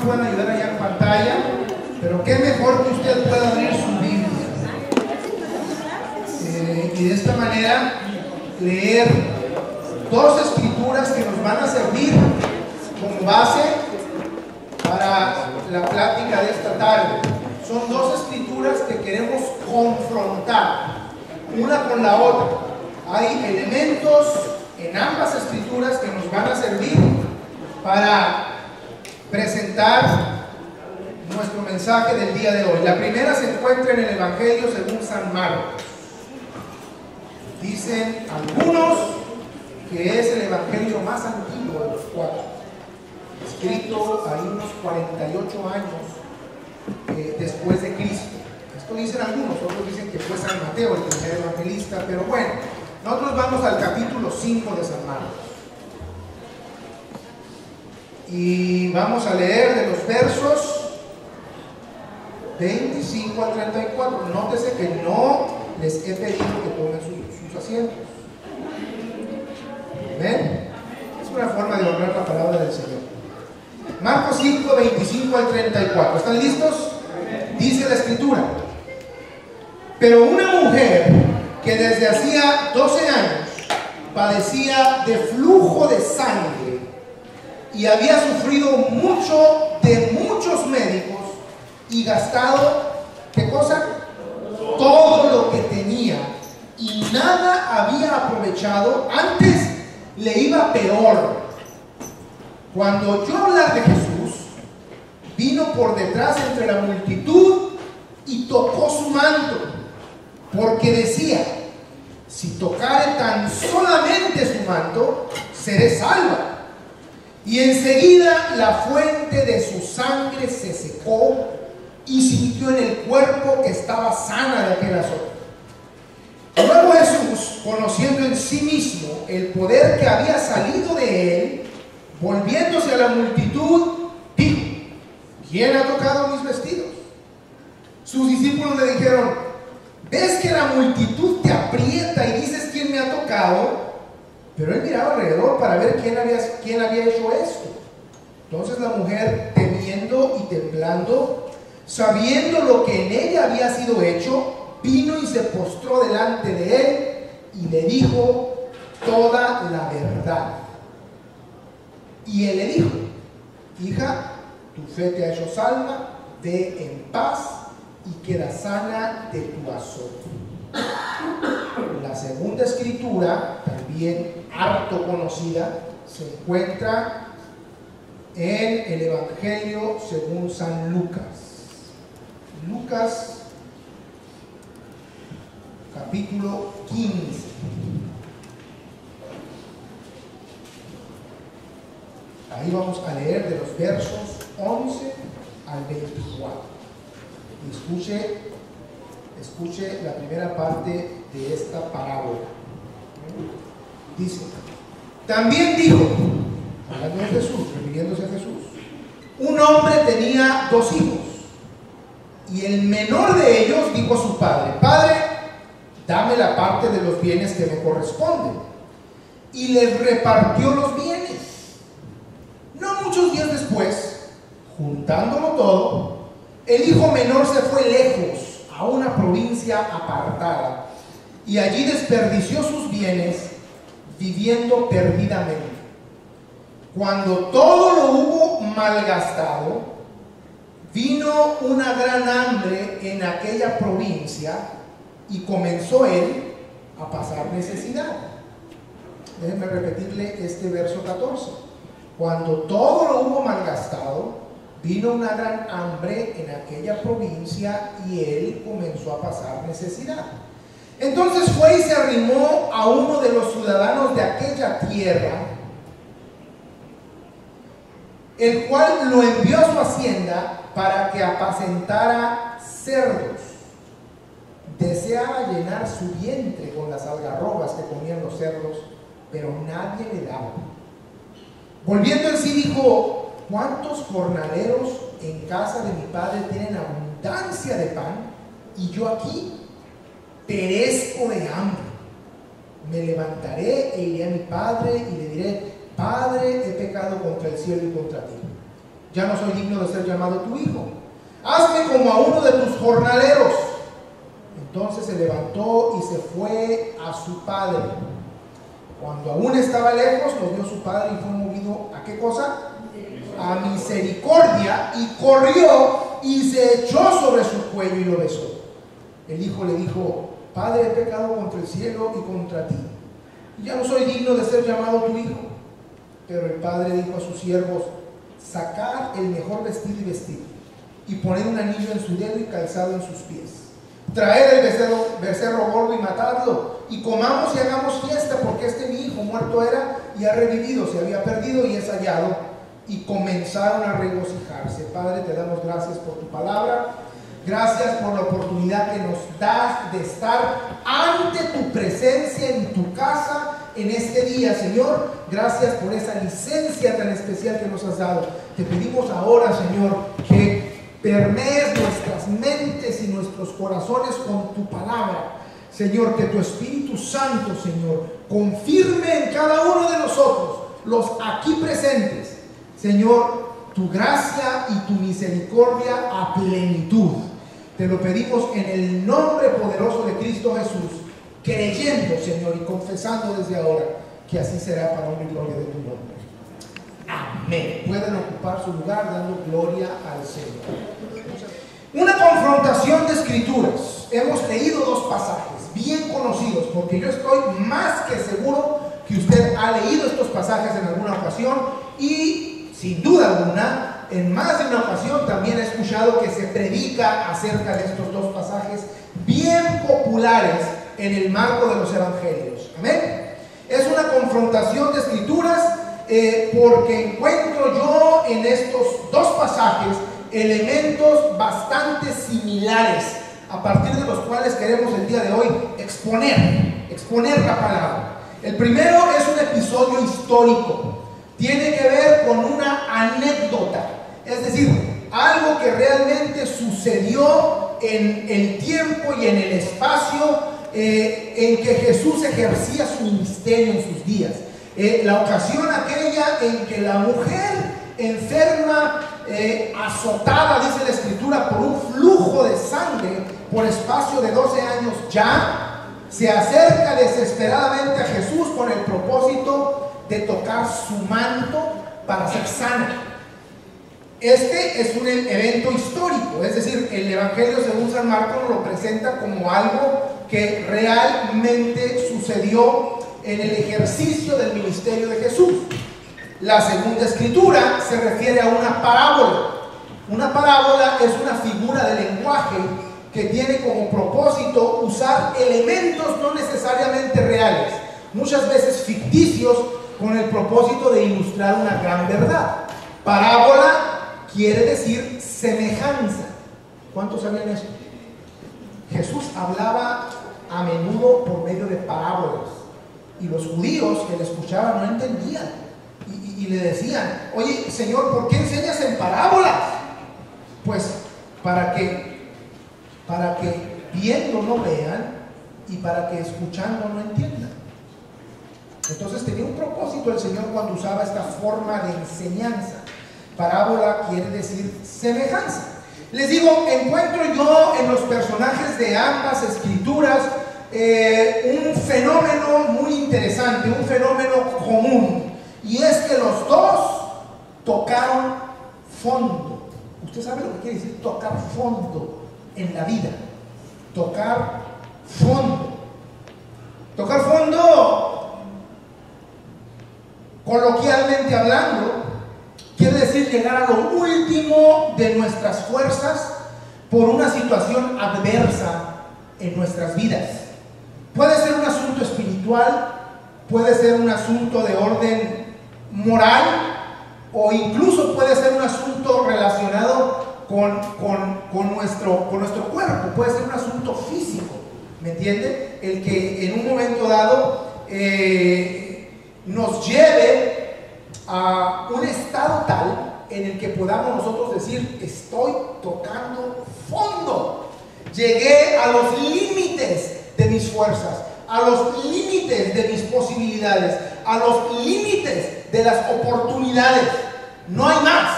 pueden ayudar allá en pantalla, pero qué mejor que usted pueda abrir su Biblia y de esta manera leer dos escrituras que nos van a servir como base para la plática de esta tarde. Son dos escrituras que queremos confrontar una con la otra. Hay elementos en ambas escrituras que nos van a servir para presentar nuestro mensaje del día de hoy. La primera se encuentra en el Evangelio según San Marcos. Dicen algunos que es el Evangelio más antiguo de los cuatro, escrito ahí unos 48 años después de Cristo. Esto dicen algunos, otros dicen que fue San Mateo el primer evangelista, pero bueno, nosotros vamos al capítulo 5 de San Marcos y vamos a leer de los versos 25 al 34. Nótese que no les he pedido que tomen sus asientos. ¿Ven? Es una forma de honrar la palabra del Señor. Marcos 5, 25 al 34. ¿Están listos? Dice la escritura: pero una mujer que desde hacía 12 años padecía de flujo de sangre y había sufrido mucho de muchos médicos y gastado, ¿qué cosa? Todo lo que tenía, y nada había aprovechado, antes le iba peor. Cuando oyó hablar de Jesús, vino por detrás entre la multitud y tocó su manto, porque decía: si tocare tan solamente su manto, seré salva. Y enseguida la fuente de su sangre se secó y sintió en el cuerpo que estaba sana de aquel azote. Luego Jesús, conociendo en sí mismo el poder que había salido de él, volviéndose a la multitud, dijo: ¿quién ha tocado mis vestidos? Sus discípulos le dijeron: ¿ves que la multitud te aprieta y dices quién me ha tocado? Pero él miraba alrededor para ver quién había hecho esto. Entonces la mujer, temiendo y temblando, sabiendo lo que en ella había sido hecho, vino y se postró delante de él y le dijo toda la verdad. Y él le dijo: hija, tu fe te ha hecho salva, ve en paz y queda sana de tu azote. La segunda escritura, también harto conocida, se encuentra en el Evangelio según San Lucas. Lucas capítulo 15. Ahí vamos a leer de los versos 11 al 24. Y escuche la primera parte de esta parábola. Dice: también dijo, hablando de Jesús, refiriéndose a Jesús, un hombre tenía 2 hijos, y el menor de ellos dijo a su padre: Padre, dame la parte de los bienes que me corresponden. Y les repartió los bienes. No muchos días después, juntándolo todo, el hijo menor se fue lejos a una provincia apartada y allí desperdició sus bienes viviendo perdidamente. Cuando todo lo hubo malgastado, vino una gran hambre en aquella provincia y comenzó él a pasar necesidad. Déjenme repetirle este verso 14. Cuando todo lo hubo malgastado, vino una gran hambre en aquella provincia y él comenzó a pasar necesidad. Entonces fue y se arrimó a uno de los ciudadanos de aquella tierra, el cual lo envió a su hacienda para que apacentara cerdos. Deseaba llenar su vientre con las algarrobas que comían los cerdos, pero nadie le daba. Volviendo en sí dijo: ¿cuántos jornaleros en casa de mi padre tienen abundancia de pan, y yo aquí perezco de hambre? Me levantaré e iré a mi padre y le diré: Padre, he pecado contra el cielo y contra ti. ya no soy digno de ser llamado tu hijo. Hazme como a uno de tus jornaleros. Entonces se levantó y se fue a su padre. Cuando aún estaba lejos, lo vio su padre y fue movido ¿a qué cosa? A misericordia, y corrió y se echó sobre su cuello y lo besó. El hijo le dijo: Padre, he pecado contra el cielo y contra ti, y ya no soy digno de ser llamado tu hijo. Pero el padre dijo a sus siervos: Sacad el mejor vestido y vestir, y poned un anillo en su dedo y calzado en sus pies. Traed el becerro gordo y matadlo, y comamos y hagamos fiesta, porque este mi hijo muerto era y ha revivido, se había perdido y es hallado. Y comenzaron a regocijarse. Padre, te damos gracias por tu palabra. Gracias por la oportunidad que nos das de estar ante tu presencia en tu casa en este día, Señor. Gracias por esa licencia tan especial que nos has dado. Te pedimos ahora, Señor, que permees nuestras mentes y nuestros corazones con tu palabra. Señor, que tu Espíritu Santo, Señor, confirme en cada uno de nosotros, los aquí presentes, Señor, tu gracia y tu misericordia a plenitud. Te lo pedimos en el nombre poderoso de Cristo Jesús, creyendo, Señor, y confesando desde ahora que así será para honra y gloria de tu nombre. Amén. Pueden ocupar su lugar dando gloria al Señor. Una confrontación de escrituras. Hemos leído dos pasajes bien conocidos, porque yo estoy más que seguro que usted ha leído estos pasajes en alguna ocasión, y sin duda alguna, en más de una ocasión también he escuchado que se predica acerca de estos dos pasajes bien populares en el marco de los evangelios. Amén. Es una confrontación de escrituras porque encuentro yo en estos dos pasajes elementos bastante similares, a partir de los cuales queremos el día de hoy exponer la palabra. El primero es un episodio histórico. Tiene que ver con una anécdota, es decir, algo que realmente sucedió en el tiempo y en el espacio en que Jesús ejercía su ministerio en sus días. La ocasión aquella en que la mujer enferma, azotada, dice la Escritura, por un flujo de sangre por espacio de 12 años ya, se acerca desesperadamente a Jesús con el propósito de tocar su manto para ser sana. Este es un evento histórico, es decir, el Evangelio según San Marcos lo presenta como algo que realmente sucedió en el ejercicio del ministerio de Jesús. La segunda escritura se refiere a una parábola. Una parábola es una figura de lenguaje que tiene como propósito usar elementos no necesariamente reales, muchas veces ficticios, con el propósito de ilustrar una gran verdad. Parábola quiere decir semejanza. ¿Cuántos sabían eso? Jesús hablaba a menudo por medio de parábolas, y los judíos que le escuchaban no entendían y le decían: oye, Señor, ¿por qué enseñas en parábolas? Pues para que viendo no vean, y para que escuchando no entiendan. Entonces tenía un propósito el Señor cuando usaba esta forma de enseñanza. Parábola quiere decir semejanza. Les digo, encuentro yo en los personajes de ambas escrituras un fenómeno muy interesante, un fenómeno común, y es que los dos tocaron fondo. Usted sabe lo que quiere decir tocar fondo en la vida. Tocar fondo. Tocar fondo, coloquialmente hablando, quiere decir llegar a lo último de nuestras fuerzas por una situación adversa en nuestras vidas. Puede ser un asunto espiritual, puede ser un asunto de orden moral, o incluso puede ser un asunto relacionado con nuestro cuerpo, puede ser un asunto físico, ¿me entiende? El que en un momento dado nos lleve a un estado tal en el que podamos nosotros decir: estoy tocando fondo, llegué a los límites de mis fuerzas, a los límites de mis posibilidades, a los límites de las oportunidades, no hay más.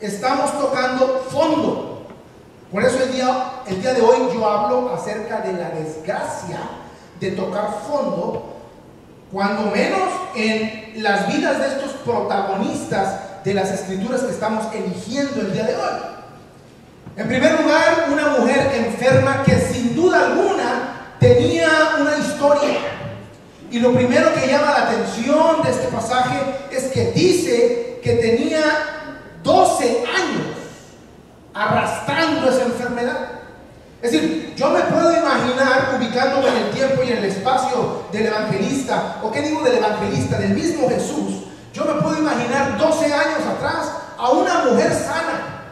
estamos tocando fondo. Por eso el día de hoy yo hablo acerca de la desgracia de tocar fondo, cuando menos en las vidas de estos protagonistas de las escrituras que estamos eligiendo el día de hoy. En primer lugar, una mujer enferma que sin duda alguna tenía una historia. Y lo primero que llama la atención de este pasaje es que dice que tenía 12 años arrastrando esa enfermedad. Es decir, yo me puedo imaginar, ubicándome en el tiempo y en el espacio del evangelista, o qué digo del evangelista, del mismo Jesús, yo me puedo imaginar 12 años atrás a una mujer sana,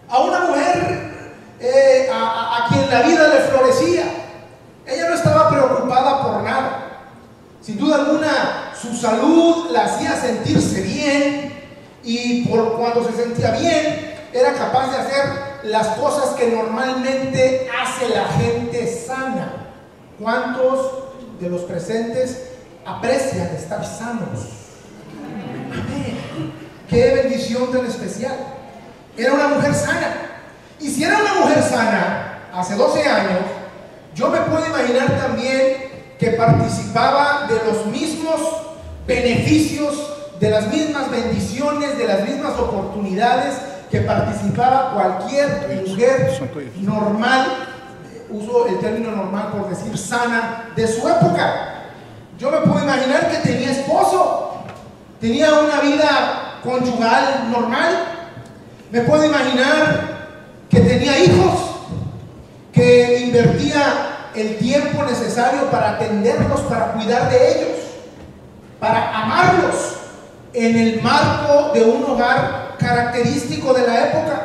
a una mujer a quien la vida le florecía. Ella no estaba preocupada por nada. Sin duda alguna, su salud la hacía sentirse bien, y por cuando se sentía bien, era capaz de hacer las cosas que normalmente hace la gente sana. ¿Cuántos de los presentes aprecian estar sanos? Amén. ¡Qué bendición tan especial! Era una mujer sana. Y si era una mujer sana hace 12 años, yo me puedo imaginar también que participaba de los mismos beneficios, de las mismas bendiciones, de las mismas oportunidades que participaba cualquier mujer normal, uso el término normal por decir sana, de su época. Yo me puedo imaginar que tenía esposo, tenía una vida conyugal normal. Me puedo imaginar que tenía hijos, que invertía el tiempo necesario para atenderlos, para cuidar de ellos, para amarlos en el marco de un hogar característico de la época.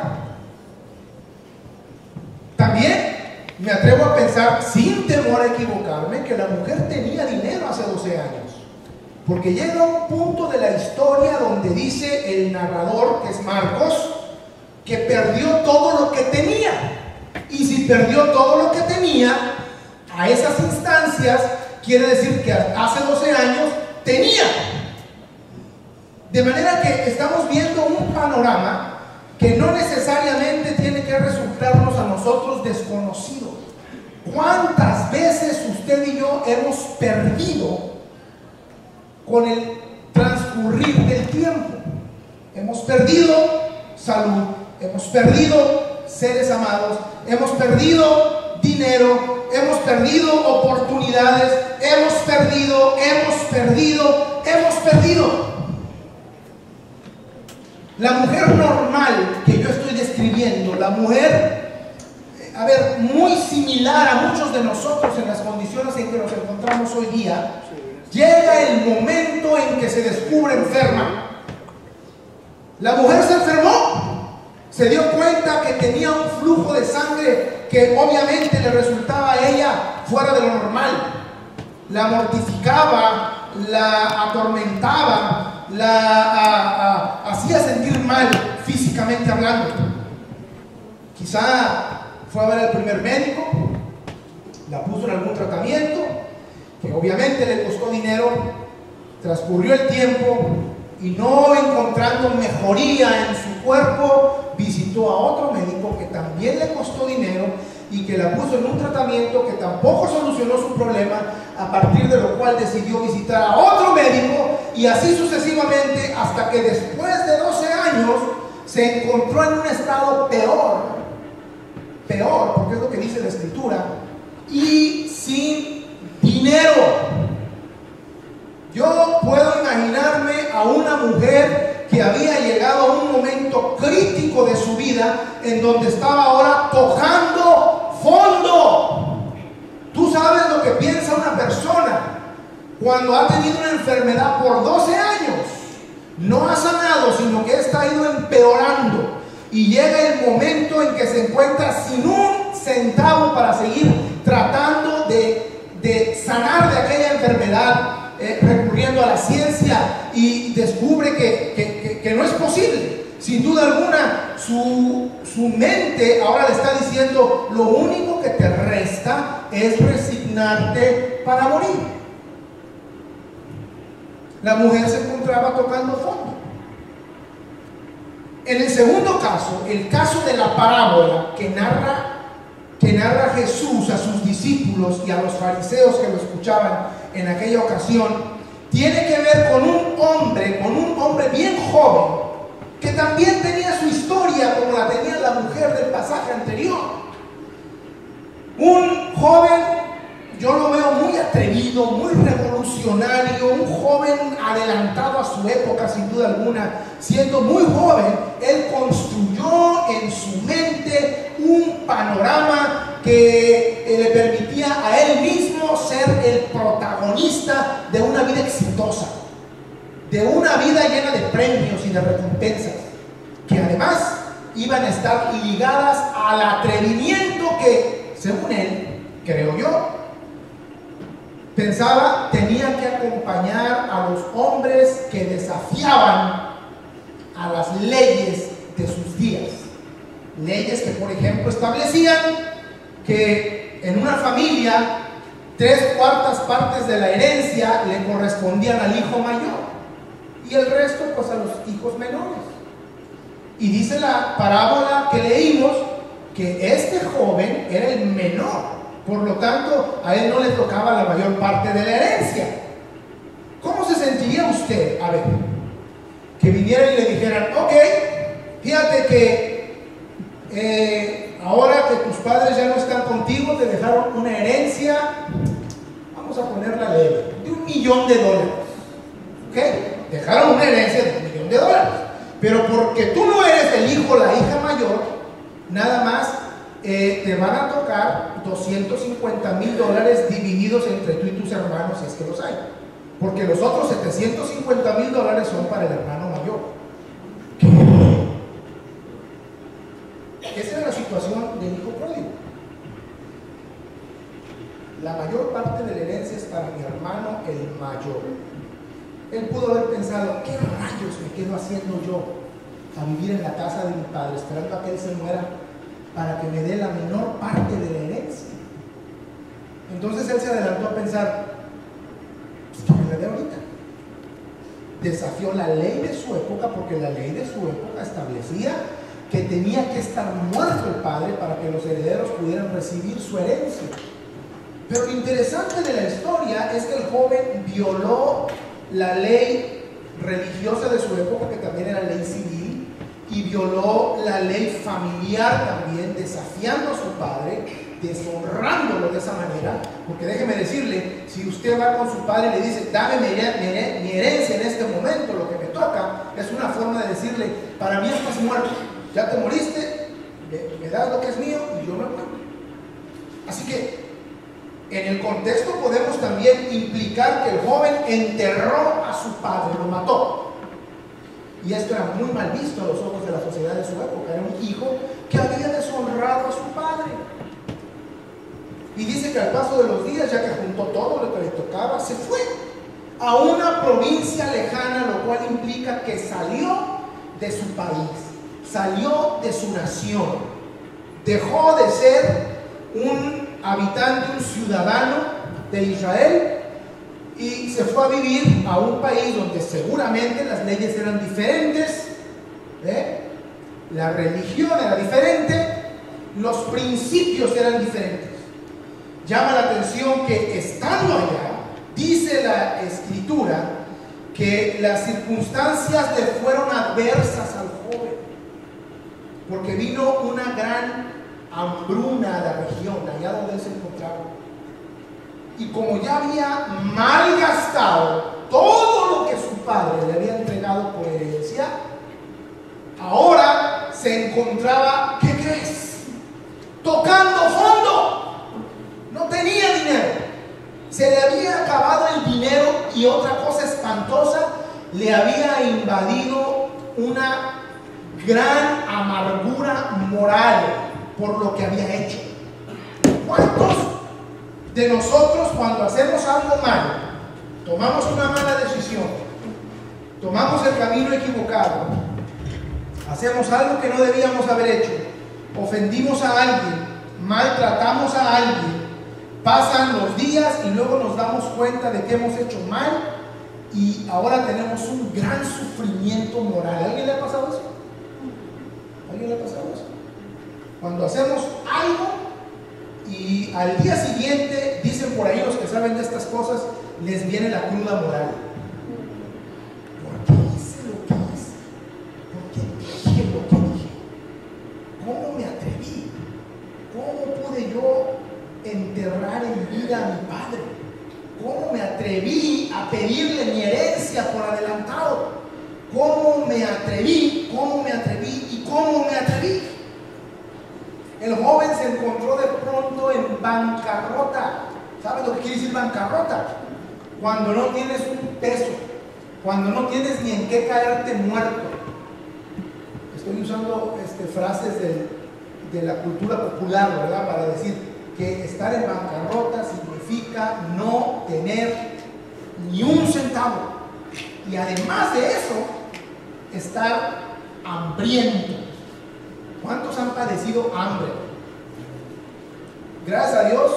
También me atrevo a pensar, sin temor a equivocarme, que la mujer tenía dinero hace 12 años, porque llega un punto de la historia donde dice el narrador, que es Marcos, que perdió todo lo que tenía. Y si perdió todo lo que tenía, a esas instancias, quiere decir que hace 12 años tenía. De manera que estamos viendo un panorama que no necesariamente tiene que resultarnos a nosotros desconocido. ¿Cuántas veces usted y yo hemos perdido con el transcurrir del tiempo? Hemos perdido salud, hemos perdido seres amados, hemos perdido dinero, hemos perdido oportunidades, hemos perdido. La mujer normal que yo estoy describiendo, la mujer, muy similar a muchos de nosotros en las condiciones en que nos encontramos hoy día, llega el momento en que se descubre enferma. La mujer se enfermó, se dio cuenta que tenía un flujo de sangre que obviamente le resultaba a ella fuera de lo normal. La mortificaba, la atormentaba, la hacía sentir mal físicamente hablando. Quizá fue a ver al primer médico, la puso en algún tratamiento que obviamente le costó dinero. Transcurrió el tiempo y no encontrando mejoría en su cuerpo, visitó a otro médico que también le costó dinero y que la puso en un tratamiento que tampoco solucionó su problema, a partir de lo cual decidió visitar a otro médico, y así sucesivamente, hasta que después de 12 años se encontró en un estado peor, porque es lo que dice la escritura, y sin dinero. Yo puedo imaginarme a una mujer que había llegado a un momento crítico de su vida, en donde estaba ahora tocando fondo. Tú sabes lo que piensa una persona cuando ha tenido una enfermedad por 12 años, no ha sanado, sino que está ido empeorando, y llega el momento en que se encuentra sin un centavo para seguir tratando de sanar de aquella enfermedad, recurriendo a la ciencia, y descubre que no es posible. Sin duda alguna, su mente ahora le está diciendo: lo único que te resta es resignarte para morir. La mujer se encontraba tocando fondo. En el segundo caso, el caso de la parábola que narra Jesús a sus discípulos y a los fariseos que lo escuchaban en aquella ocasión, tiene que ver con un hombre bien joven, que también tenía su historia como la tenía la mujer del pasaje anterior. Un joven, yo lo veo muy atrevido, muy revolucionario, un joven adelantado a su época sin duda alguna. Siendo muy joven, él construyó en su mente un panorama que le permitía a él mismo ser el protagonista de una vida exitosa, de una vida llena de premios y de recompensas, que además iban a estar ligadas al atrevimiento que, según él, creo yo, pensaba tenía que acompañar a los hombres que desafiaban a las leyes de sus días. Leyes que, por ejemplo, establecían que en una familia 3/4 partes de la herencia le correspondían al hijo mayor y el resto pues a los hijos menores. Y dice la parábola que leímos que este joven era el menor, por lo tanto a él no le tocaba la mayor parte de la herencia. ¿Cómo se sentiría usted? A ver, que vinieran y le dijeran: ok, fíjate que ahora que tus padres ya no están contigo, te dejaron una herencia, vamos a ponerla leve, de $1 millón. ¿Ok? Dejaron una herencia de $1 millón, pero porque tú no eres el hijo o la hija mayor, nada más te van a tocar $250,000 divididos entre tú y tus hermanos, si es que los hay, porque los otros $750,000 son para el hermano mayor. Esa era la situación del hijo pródigo. La mayor parte de la herencia es para mi hermano el mayor. Él pudo haber pensado: ¿qué rayos me quedo haciendo yo a vivir en la casa de mi padre esperando a que él se muera para que me dé la menor parte de la herencia? Entonces él se adelantó a pensar: pues que me la dé ahorita. Desafió la ley de su época, porque la ley de su época establecía que tenía que estar muerto el padre para que los herederos pudieran recibir su herencia. Pero lo interesante de la historia es que el joven violó la ley religiosa de su época, que también era ley civil, y violó la ley familiar también, desafiando a su padre, deshonrándolo de esa manera. Porque déjeme decirle, si usted va con su padre y le dice: dame mi herencia en este momento, lo que me toca, es una forma de decirle: para mí estás muerto, ya te moriste, me das lo que es mío y yo me muero. Así que en el contexto podemos también implicar que el joven enterró a su padre, lo mató. Y esto era muy mal visto a los ojos de la sociedad de su época. Era un hijo que había deshonrado a su padre. Y dice que al paso de los días, ya que juntó todo lo que le tocaba, se fue a una provincia lejana, lo cual implica que salió de su país, salió de su nación, dejó de ser un habitante, un ciudadano de Israel, y se fue a vivir a un país donde seguramente las leyes eran diferentes, la religión era diferente, los principios eran diferentes. Llama la atención que estando allá, dice la escritura, que las circunstancias le fueron adversas al joven, porque vino una gran hambruna a la región, allá donde él se encontraba. Y como ya había malgastado todo lo que su padre le había entregado por herencia, ahora se encontraba, ¿qué crees?, tocando fondo. No tenía dinero, se le había acabado el dinero, y otra cosa espantosa, le había invadido una gran amargura moral por lo que había hecho. ¿Cuántos de nosotros, cuando hacemos algo malo, tomamos una mala decisión, tomamos el camino equivocado, hacemos algo que no debíamos haber hecho, ofendimos a alguien, maltratamos a alguien, pasan los días y luego nos damos cuenta de que hemos hecho mal y ahora tenemos un gran sufrimiento moral? ¿A alguien le ha pasado eso? ¿A alguien le ha pasado eso? Cuando hacemos algo y al día siguiente, dicen por ahí los que saben de estas cosas, les viene la cruda moral. ¿Por qué hice lo que hice? ¿Por qué dije lo que dije? ¿Cómo me atreví? ¿Cómo pude yo enterrar en vida a mi padre? ¿Cómo me atreví a pedirle mi herencia por adelantado? ¿Cómo me atreví? ¿Cómo me atreví? ¿Y cómo me atreví? El joven se encontró de pronto en bancarrota. ¿Sabes lo que quiere decir bancarrota? Cuando no tienes un peso, cuando no tienes ni en qué caerte muerto. Estoy usando frases de la cultura popular, ¿verdad? Para decir que estar en bancarrota significa no tener ni un centavo. Y además de eso, estar hambriento. ¿Cuántos han padecido hambre? Gracias a Dios,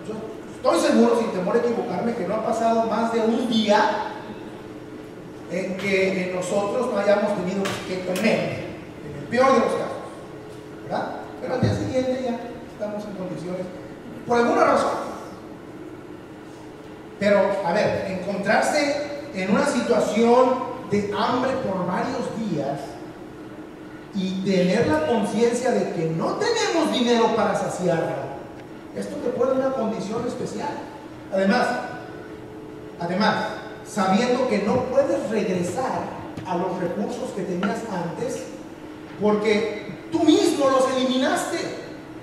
yo estoy seguro, sin temor a equivocarme, que no ha pasado más de un día en que nosotros no hayamos tenido que comer, en el peor de los casos, ¿verdad? Pero al día siguiente ya estamos en condiciones, por alguna razón. Pero, a ver, encontrarse en una situación de hambre por varios días y tener la conciencia de que no tenemos dinero para saciarla, esto te pone en una condición especial. Además, sabiendo que no puedes regresar a los recursos que tenías antes, porque tú mismo los eliminaste,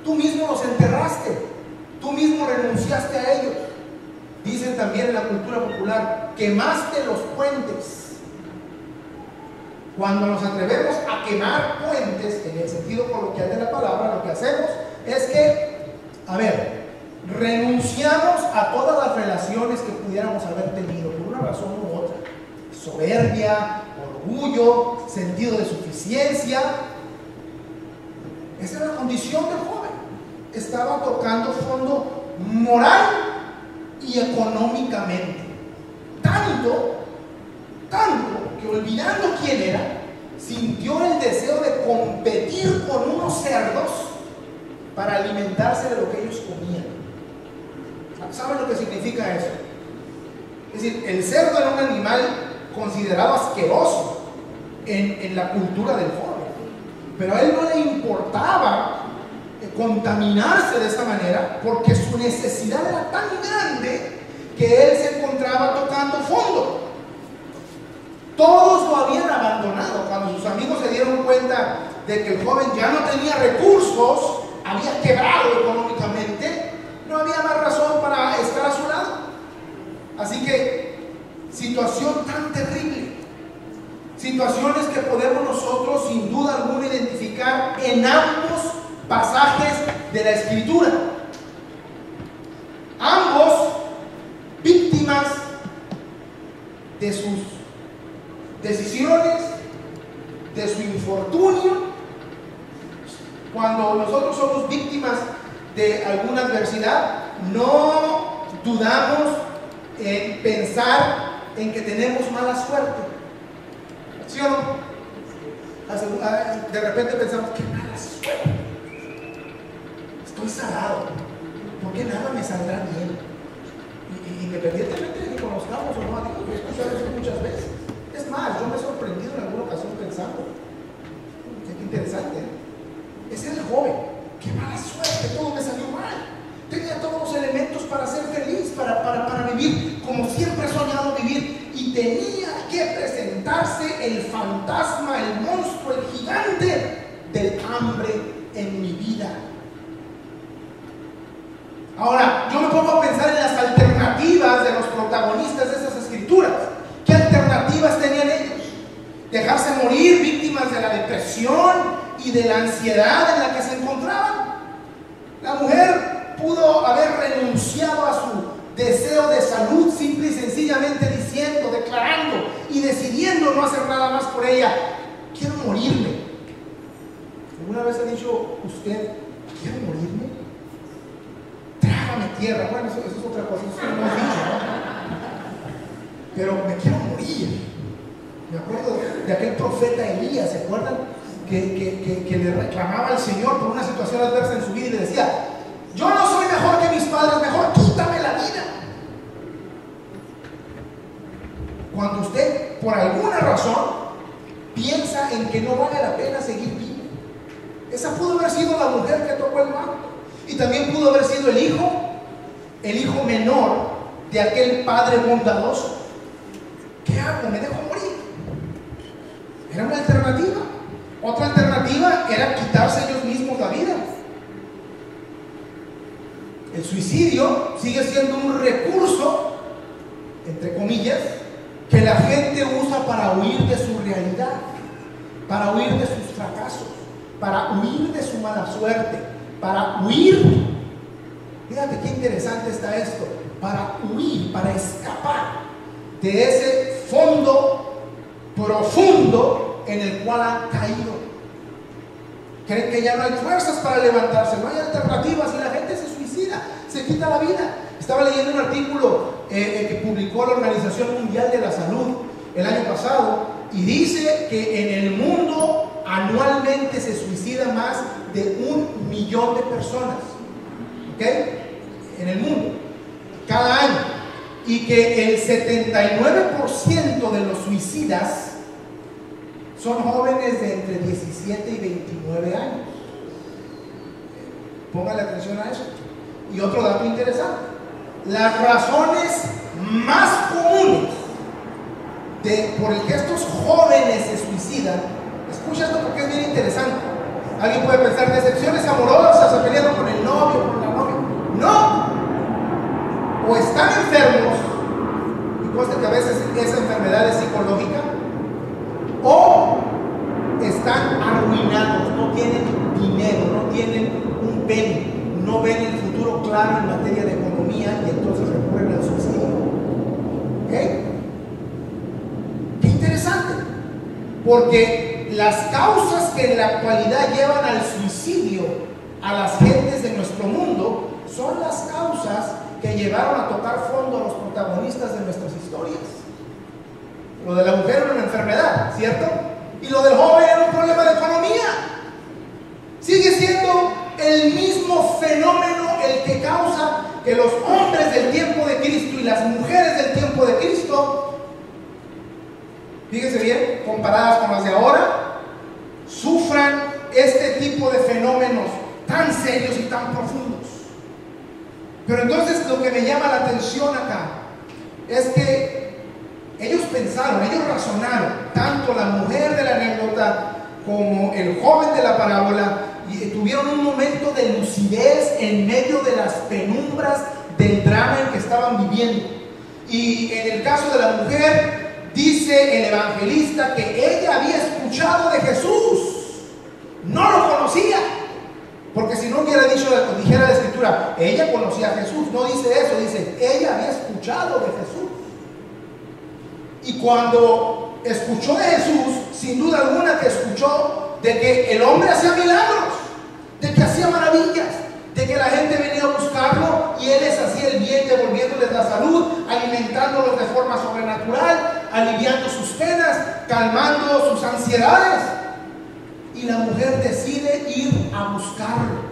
tú mismo los enterraste, tú mismo renunciaste a ellos. Dicen también en la cultura popular, quemaste los puentes. Cuando nos atrevemos a quemar puentes, en el sentido coloquial de la palabra, lo que hacemos es que, renunciamos a todas las relaciones que pudiéramos haber tenido, por una razón u otra. Soberbia, orgullo, sentido de suficiencia. Esa era la condición del joven. Estaba tocando fondo moral y económicamente. Tanto que, olvidando quién era, sintió el deseo de competir con unos cerdos para alimentarse de lo que ellos comían. ¿Saben lo que significa eso? Es decir, el cerdo era un animal considerado asqueroso en la cultura del joven, pero a él no le importaba contaminarse de esta manera, porque su necesidad era tan grande que él se encontraba tocando fondo. Todos lo habían abandonado. Cuando sus amigos se dieron cuenta de que el joven ya no tenía recursos, había quebrado económicamente, no había más razón para estar a su lado. Así que, situación tan terrible, situaciones que podemos nosotros sin duda alguna identificar en ambos pasajes de la Escritura. Ambos víctimas de sus decisiones, de su infortunio. Cuando nosotros somos víctimas de alguna adversidad, no dudamos en pensar en que tenemos mala suerte. ¿Sí o no? De repente pensamos, qué mala suerte. Estoy salado. ¿Por qué nada me saldrá bien? Y independientemente de que conozcamos o no a Dios, yo he escuchado eso muchas veces. Es más, yo me he sorprendido en alguna ocasión pensando, qué interesante, ¿eh? Es el joven, qué mala suerte, todo me salió mal. Tenía todos los elementos para ser feliz, para vivir como siempre he soñado vivir, y tenía que presentarse el fantasma, el monstruo, el gigante del hambre en mi vida. Ahora, yo me pongo a pensar en las alternativas de los protagonistas de esas escrituras. ¿Qué alternativas tenían ellos? ¿Dejarse morir víctimas de la depresión y de la ansiedad en la que se encontraban? La mujer pudo haber renunciado a su deseo de salud simple y sencillamente diciendo, declarando y decidiendo no hacer nada más por ella. Quiero morirme. ¿Alguna vez ha dicho usted, quiero morirme? Trágame tierra. Bueno, eso es otra cosa, eso no lo hemos dicho, ¿no? Pero me quiero morir. Me acuerdo de aquel profeta Elías, ¿se acuerdan? que le reclamaba al Señor por una situación adversa en su vida y le decía: yo no soy mejor que mis padres, mejor quítame la vida. Cuando usted por alguna razón piensa en que no vale la pena seguir vivo, esa pudo haber sido la mujer que tocó el manto, y también pudo haber sido el hijo menor de aquel padre bondadoso. ¿Qué hago? ¿Me dejo morir? Era una alternativa. Otra alternativa era quitarse ellos mismos la vida. El suicidio sigue siendo un recurso, entre comillas, que la gente usa para huir de su realidad, para huir de sus fracasos, para huir de su mala suerte, para huir. Fíjate qué interesante está esto. Para huir, para escapar de ese fondo profundo en el cual han caído. Creen que ya no hay fuerzas para levantarse, no hay alternativas, y la gente se suicida, se quita la vida. Estaba leyendo un artículo que publicó la Organización Mundial de la Salud el año pasado, y dice que en el mundo anualmente se suicida más de 1 millón de personas, ¿ok? En el mundo, cada año, y que el 79% de los suicidas son jóvenes de entre 17 y 29 años. Póngale atención a eso. Y otro dato interesante: las razones más comunes por el que estos jóvenes se suicidan, escucha esto porque es bien interesante. Alguien puede pensar: decepciones amorosas, se pelearon con el novio, con la novia. No, o están enfermos, y conste que a veces esa enfermedad es psicológica, o están arruinados, no tienen dinero, no tienen un penny, no ven el futuro claro en materia de economía, y entonces recurren al suicidio. ¿Ok? Qué interesante, porque las causas que en la actualidad llevan al suicidio a las gentes de nuestro mundo son las causas que llevaron a tocar fondo a los protagonistas de nuestras historias. Lo de la mujer era una enfermedad, ¿cierto? Y lo del joven era un problema de economía. Sigue siendo el mismo fenómeno el que causa que los hombres del tiempo de Cristo y las mujeres del tiempo de Cristo, fíjense bien, comparadas con las de ahora, sufran este tipo de fenómenos tan serios y tan profundos. Pero entonces lo que me llama la atención acá es que ellos pensaron, ellos razonaron, tanto la mujer de la anécdota como el joven de la parábola, y tuvieron un momento de lucidez en medio de las penumbras del drama en que estaban viviendo. Y en el caso de la mujer, dice el evangelista que ella había escuchado de Jesús, no lo conocía, porque si no hubiera dijera la escritura, ella conocía a Jesús. No dice eso, dice ella había escuchado de Jesús. Y cuando escuchó de Jesús, sin duda alguna que escuchó de que el hombre hacía milagros, de que hacía maravillas, de que la gente venía a buscarlo y él les hacía el bien, devolviéndoles la salud, alimentándolos de forma sobrenatural, aliviando sus penas, calmando sus ansiedades. Y la mujer decide ir a buscarlo,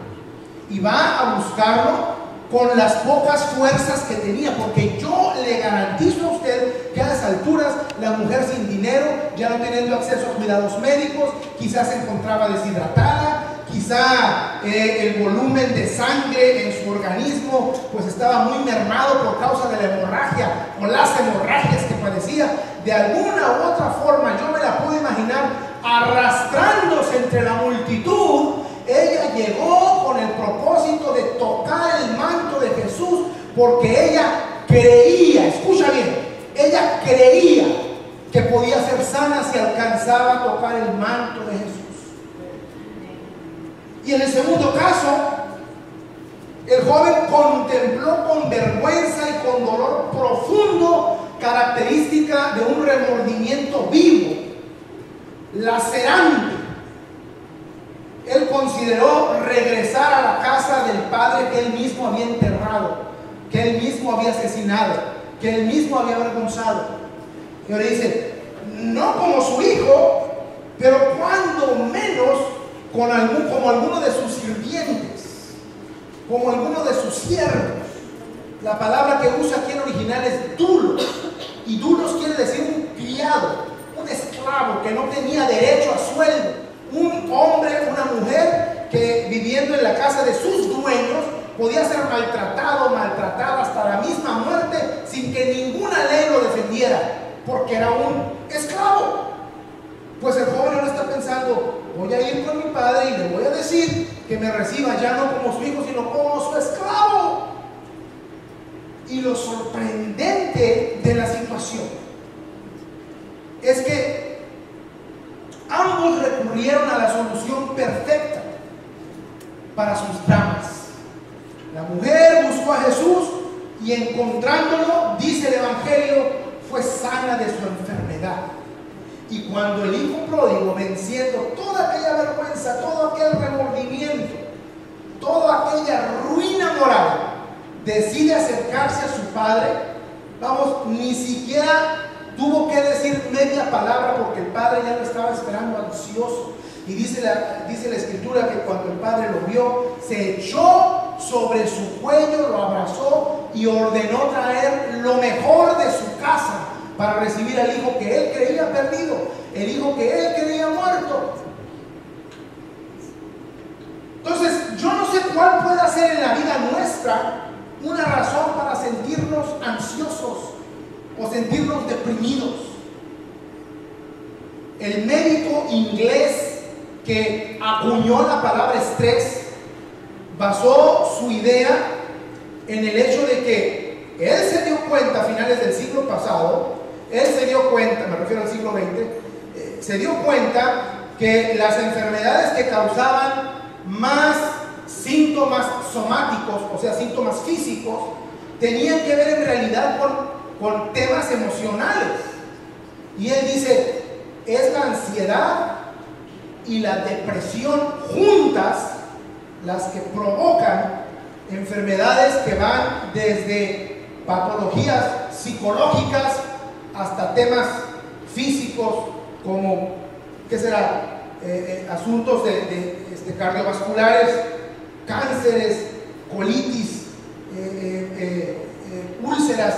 y va a buscarlo con las pocas fuerzas que tenía, porque yo le garantizo a usted que a las alturas la mujer sin dinero, ya no teniendo acceso a cuidados médicos, quizás se encontraba deshidratada, quizá el volumen de sangre en su organismo pues estaba muy mermado por causa de la hemorragia o las hemorragias que padecía. De alguna u otra forma yo me la puedo imaginar arrastrándose entre la multitud. Ella llegó con el propósito de tocar el manto de Jesús, porque ella creía, escucha bien, ella creía que podía ser sana si alcanzaba a tocar el manto de Jesús. Y en el segundo caso, el joven contempló con vergüenza y con dolor profundo, característica de un remordimiento vivo, lacerante. Él consideró regresar a la casa del padre que él mismo había enterrado, que él mismo había asesinado, que él mismo había avergonzado. Y ahora dice, no como su hijo, pero cuando menos como alguno de sus sirvientes, como alguno de sus siervos. La palabra que usa aquí en original es dulos, y dulos quiere decir un criado, un esclavo que no tenía derecho a sueldo, un hombre, una mujer que viviendo en la casa de sus dueños podía ser maltratado, maltratada hasta la misma muerte sin que ninguna ley lo defendiera, porque era un esclavo. Pues el joven ahora está pensando, voy a ir con mi padre y le voy a decir que me reciba ya no como su hijo, sino como su esclavo. Y lo sorprendente de la situación es que ambos recurrieron a la solución perfecta para sus dramas. La mujer buscó a Jesús y encontrándolo, dice el Evangelio, fue sana de su enfermedad. Y cuando el hijo pródigo, venciendo toda aquella vergüenza, todo aquel remordimiento, toda aquella ruina moral, decide acercarse a su padre, vamos, ni siquiera tuvo que decir media palabra porque el padre ya lo estaba esperando ansioso. Y dice la escritura que cuando el padre lo vio, se echó sobre su cuello, lo abrazó y ordenó traer lo mejor de su casa para recibir al hijo que él creía perdido, el hijo que él creía muerto. Entonces, yo no sé cuál puede ser en la vida nuestra una razón para sentirnos ansiosos o sentirnos deprimidos. El médico inglés que acuñó la palabra estrés basó su idea en el hecho de que él se dio cuenta a finales del siglo pasado, él se dio cuenta, me refiero al siglo XX, se dio cuenta que las enfermedades que causaban más síntomas somáticos, o sea, síntomas físicos, tenían que ver en realidad con temas emocionales. Y él dice, es la ansiedad y la depresión juntas las que provocan enfermedades que van desde patologías psicológicas hasta temas físicos como, ¿qué será? Asuntos de cardiovasculares, cánceres, colitis, úlceras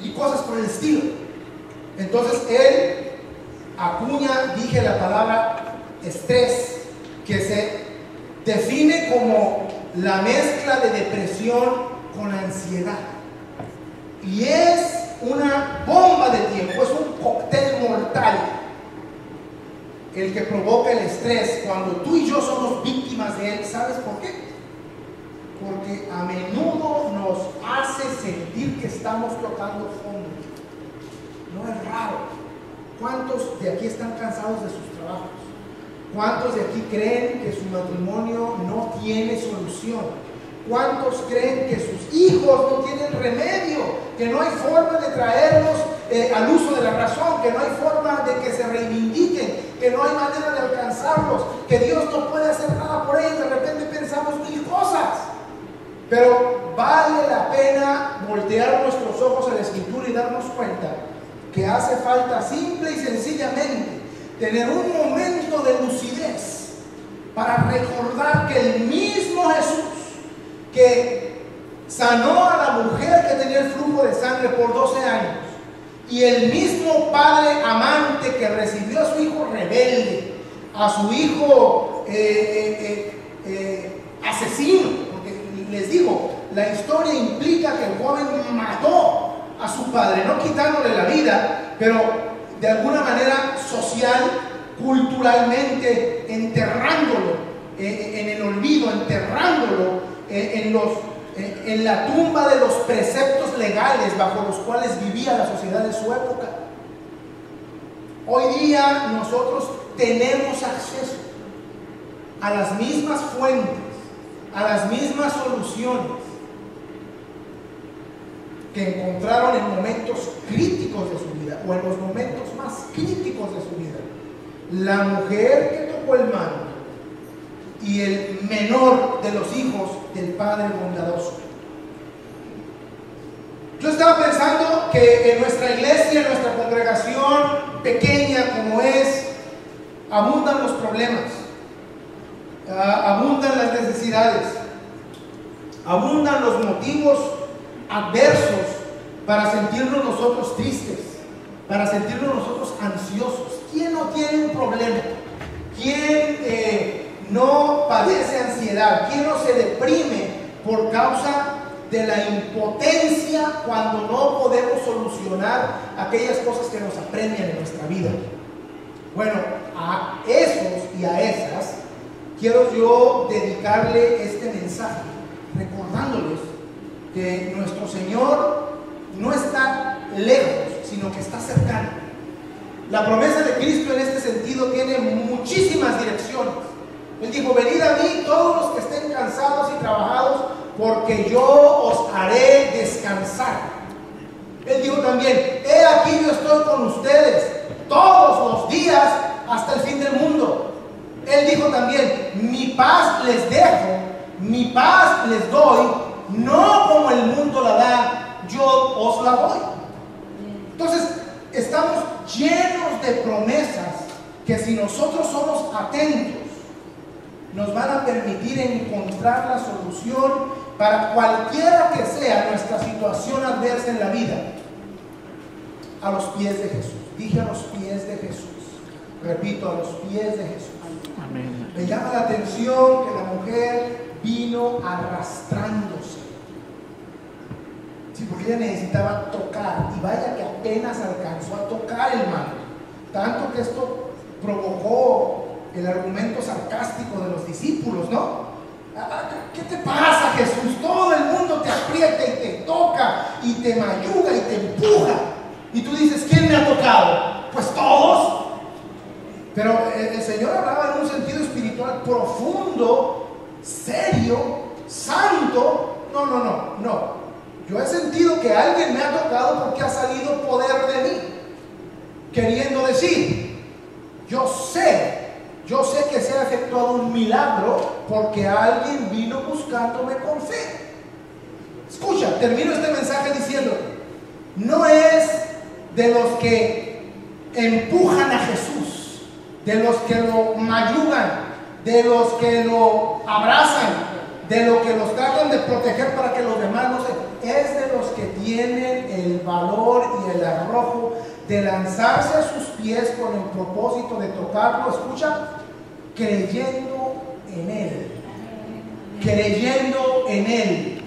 y cosas por el estilo. Entonces él acuña, dije la palabra estrés, que se define como la mezcla de depresión con ansiedad, y es una bomba de tiempo, es un cóctel mortal el que provoca el estrés cuando tú y yo somos víctimas de él. ¿Sabes por qué? Porque a menudo nos hace sentir que estamos tocando fondo. No es raro. ¿Cuántos de aquí están cansados de sus trabajos? ¿Cuántos de aquí creen que su matrimonio no tiene solución? ¿Cuántos creen que sus hijos no tienen remedio? Que no hay forma de traerlos al uso de la razón, que no hay forma de que se reivindiquen, que no hay manera de alcanzarlos, que Dios no puede hacer nada por ellos. De repente pensamos mil cosas. Pero vale la pena voltear nuestros ojos a la Escritura y darnos cuenta que hace falta simple y sencillamente tener un momento de lucidez para recordar que el mismo Jesús que sanó a la mujer que tenía el flujo de sangre por 12 años y el mismo padre amante que recibió a su hijo rebelde, a su hijo asesino, porque les digo, la historia implica que el joven mató a su padre, no quitándole la vida, pero de alguna manera social, culturalmente, enterrándolo en el olvido, enterrándolo en la tumba de los preceptos legales bajo los cuales vivía la sociedad de su época. Hoy día nosotros tenemos acceso a las mismas fuentes, a las mismas soluciones que encontraron en momentos críticos de su vida, o en los momentos más críticos de su vida. La mujer que tocó el manto y el menor de los hijos del Padre bondadoso. Yo estaba pensando que en nuestra iglesia, en nuestra congregación pequeña como es, abundan los problemas, abundan las necesidades, abundan los motivos adversos para sentirnos nosotros tristes, para sentirnos nosotros ansiosos. ¿Quién no tiene un problema? ¿Quién no padece ansiedad? ¿Quién no se deprime por causa de la impotencia cuando no podemos solucionar aquellas cosas que nos apremian en nuestra vida? Bueno, a esos y a esas quiero yo dedicarle este mensaje, recordándoles que nuestro Señor no está lejos, sino que está cercano. La promesa de Cristo en este sentido tiene muchísimas direcciones. Él dijo: venid a mí todos los que estén cansados y trabajados, porque yo os haré descansar. Él dijo también: he aquí yo estoy con ustedes todos los días hasta el fin del mundo. Él dijo también: mi paz les dejo, mi paz les doy, no como el mundo la da, yo os la doy. Entonces, estamos llenos de promesas que, si nosotros somos atentos, nos van a permitir encontrar la solución para cualquiera que sea nuestra situación adversa en la vida. A los pies de Jesús. Dije: a los pies de Jesús. Repito: a los pies de Jesús. Amén. Me llama la atención que la mujer vino arrastrándose. Sí, porque ella necesitaba tocar, y vaya que apenas alcanzó a tocar el manto, tanto que esto provocó el argumento sarcástico de los discípulos, ¿no? ¿Qué te pasa, Jesús? Todo el mundo te aprieta y te toca y te mayuga y te empuja, y tú dices: ¿quién me ha tocado? Pues todos. Pero el Señor hablaba en un sentido espiritual profundo, serio, santo. No. Yo he sentido que alguien me ha tocado porque ha salido poder de mí, queriendo decir: yo sé que se ha efectuado un milagro porque alguien vino buscándome con fe. Escucha, termino este mensaje diciendo: no es de los que empujan a Jesús, de los que lo mayugan, de los que lo abrazan, de los que los tratan de proteger para que los demás no se... Es de los que tienen el valor y el arrojo de lanzarse a sus pies con el propósito de tocarlo, escucha, creyendo en Él. Creyendo en Él.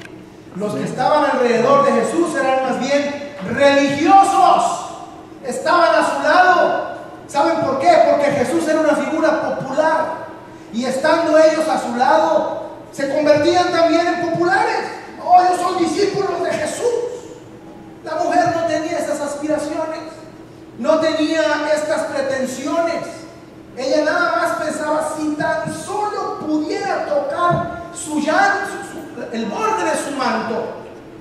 Los que estaban alrededor de Jesús eran más bien religiosos. Estaban a su lado. ¿Saben por qué? Porque Jesús era una figura popular. Y estando ellos a su lado, se convertían también en populares. Oh, yo soy discípulo de Jesús. La mujer no tenía esas aspiraciones, no tenía estas pretensiones. Ella nada más pensaba: si tan solo pudiera tocar el borde de su manto.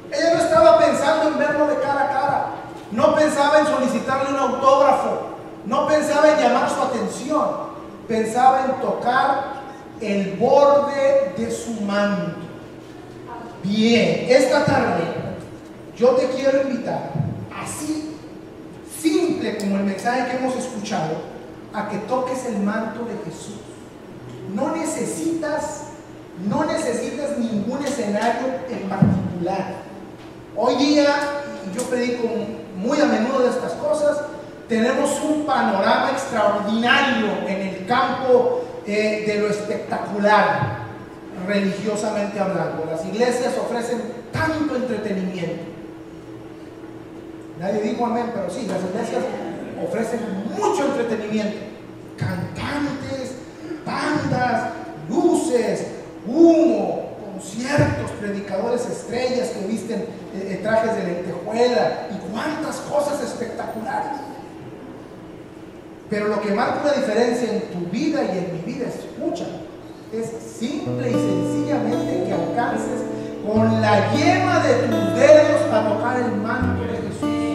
Ella no estaba pensando en verlo de cara a cara, no pensaba en solicitarle un autógrafo, no pensaba en llamar su atención, pensaba en tocar el borde de su manto. Bien, esta tarde yo te quiero invitar, así simple como el mensaje que hemos escuchado, a que toques el manto de Jesús. No necesitas ningún escenario en particular. Hoy día, y yo predico muy a menudo de estas cosas, tenemos un panorama extraordinario en el campo de lo espectacular, religiosamente hablando. Las iglesias ofrecen tanto entretenimiento. Nadie dijo amén, pero sí, las iglesias ofrecen mucho entretenimiento. Cantantes, bandas, luces, humo, conciertos, predicadores estrellas que visten trajes de lentejuela y cuántas cosas espectaculares. Pero lo que marca una diferencia en tu vida y en mi vida, escucha, es simple y sencillamente que alcances con la yema de tus dedos a tocar el manto de Jesús.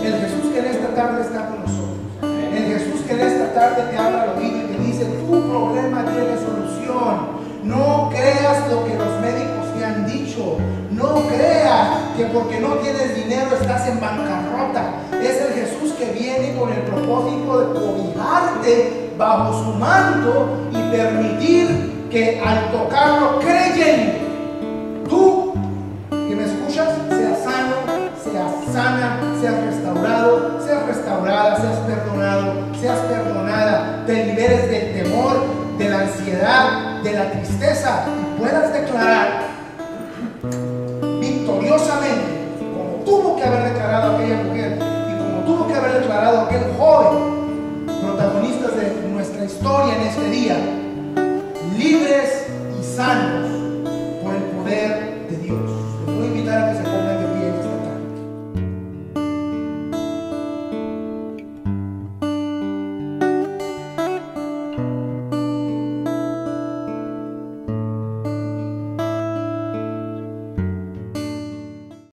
El Jesús que en esta tarde está con nosotros. El Jesús que en esta tarde te habla al oído y te dice: tu problema tiene solución. No creas lo que los médicos te han dicho. No creas que porque no tienes dinero estás en bancarrota. Es el Jesús que que viene con el propósito de cobijarte bajo su manto y permitir que al tocarlo creen. Tú que me escuchas, seas sano, seas sana, seas restaurado, seas restaurada, seas perdonado, seas perdonada, te liberes del temor, de la ansiedad, de la tristeza y puedas declarar victoriosamente, como tuvo que haber declarado aquella mujer y como tuvo que haber declarado aquel joven, protagonistas de nuestra historia en este día, libres y sanos